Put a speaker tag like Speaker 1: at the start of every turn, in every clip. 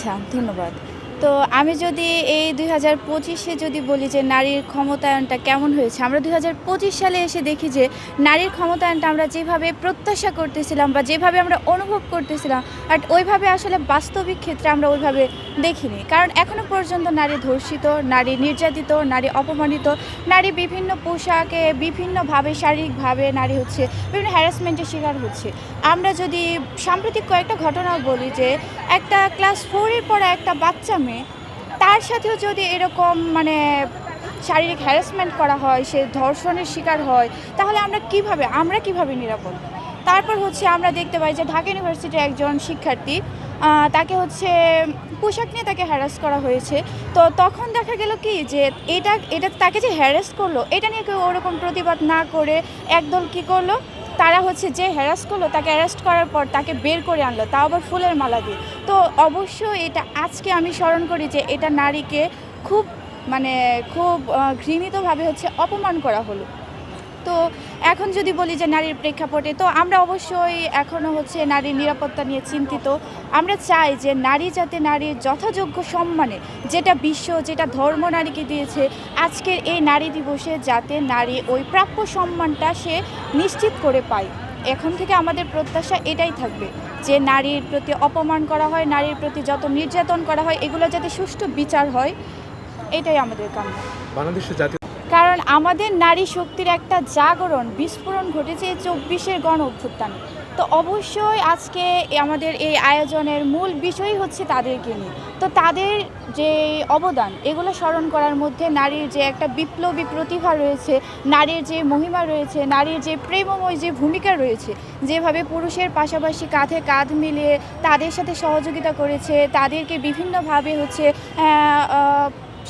Speaker 1: আচ্ছা, ধন্যবাদ। তো আমি যদি এই ২০২৫-এ যদি বলি যে নারীর ক্ষমতায়নটা কেমন হয়েছে, আমরা ২০২৫ সালে এসে দেখি যে নারীর ক্ষমতায়নটা আমরা যেভাবে প্রত্যাশা করতেছিলাম বা যেভাবে আমরা অনুভব করতেছিলাম, বাট ওইভাবে আসলে বাস্তবিক ক্ষেত্রে আমরা ওইভাবে দেখিনি। কারণ এখনো পর্যন্ত নারী ধর্ষিত, নারী নির্যাতিত, নারী অপমানিত, নারী বিভিন্ন পোশাকে বিভিন্নভাবে শারীরিকভাবে নারী হচ্ছে বিভিন্ন হ্যারাসমেন্টের শিকার হচ্ছে। আমরা যদি সাম্প্রতিক কয়েকটা ঘটনাও বলি যে একটা ক্লাস 4 এর পড়া একটা বাচ্চা মেয়ে, তার সাথেও যদি এরকম শারীরিক হ্যারাসমেন্ট করা হয়, সে ধর্ষণের শিকার হয়, তাহলে আমরা কিভাবে নিরাপদ? তারপর হচ্ছে আমরা দেখতে পাই যে ঢাকা ইউনিভার্সিটির একজন শিক্ষার্থী, তাকে হচ্ছে পোশাক নিয়ে তাকে হ্যারাস করা হয়েছে। তো তখন দেখা গেল কি যে এটা তাকে যে হ্যারাস করলো, এটা নিয়ে কেউ ওরকম প্রতিবাদ না করে একদল কী করলো, তারা হচ্ছে যে হ্যারাস করলো তাকে অ্যারেস্ট করার পর তাকে বের করে আনলো, তাও আবার ফুলের মালা দিয়ে। তো অবশ্যই এটা আজকে আমি স্মরণ করি যে এটা নারীকে খুব মানে খুব ঘৃণিতভাবে হচ্ছে অপমান করা হলো। তো এখন যদি বলি যে নারীর প্রেক্ষাপটে, তো আমরা অবশ্যই এখনও হচ্ছে নারীর নিরাপত্তা নিয়ে চিন্তিত। আমরা চাই যে নারী যাতে নারীর যথাযোগ্য সম্মানে, যেটা ধর্ম নারীকে দিয়েছে, আজকের এই নারী দিবসে যাতে নারী ওই প্রাপ্য সম্মানটা সে নিশ্চিত করে পায়। এখন থেকে আমাদের প্রত্যাশা এটাই থাকবে যে নারীর প্রতি অপমান করা হয়, নারীর প্রতি যত নির্যাতন করা হয়, এগুলো যাতে সুষ্ঠু বিচার হয়, এটাই আমাদের কাম্য।
Speaker 2: বাংলাদেশের জাতীয়
Speaker 1: কারণ আমাদের নারী শক্তির একটা জাগরণ, বিস্ফোরণ ঘটেছে এই ২৪-এর গণ অভ্যুত্থানে। তো অবশ্যই আজকে আমাদের এই আয়োজনের মূল বিষয়ই হচ্ছে তাদেরকে নিয়ে। তো তাদের যে অবদান, এগুলো স্মরণ করার মধ্যে নারীর যে একটা বিপ্লবী প্রতিভা রয়েছে, নারীর যে মহিমা রয়েছে, নারীর যে প্রেমময় যে ভূমিকা রয়েছে, যেভাবে পুরুষের পাশাপাশি কাঁধে কাঁধ মিলিয়ে তাদের সাথে সহযোগিতা করেছে, তাদেরকে বিভিন্নভাবে হচ্ছে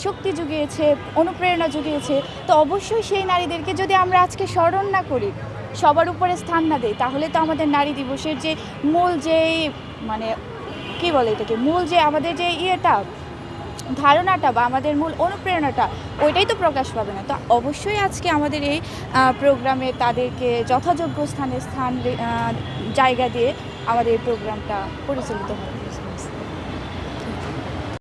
Speaker 1: শক্তি জুগিয়েছে, অনুপ্রেরণা জুগিয়েছে। তো অবশ্যই সেই নারীদেরকে যদি আমরা আজকে স্মরণ না করি, সবার উপরে স্থান না দেই, তাহলে তো আমাদের নারী দিবসের যে মূল যেই মানে কী বলে এটাকে, মূল যে আমাদের যে ধারণাটা বা আমাদের মূল অনুপ্রেরণাটা, ওইটাই তো প্রকাশ পাবে না। তো অবশ্যই আজকে আমাদের এই প্রোগ্রামে তাদেরকে যথাযোগ্য জায়গা দিয়ে আমাদের এই প্রোগ্রামটা পরিচালিত হবে।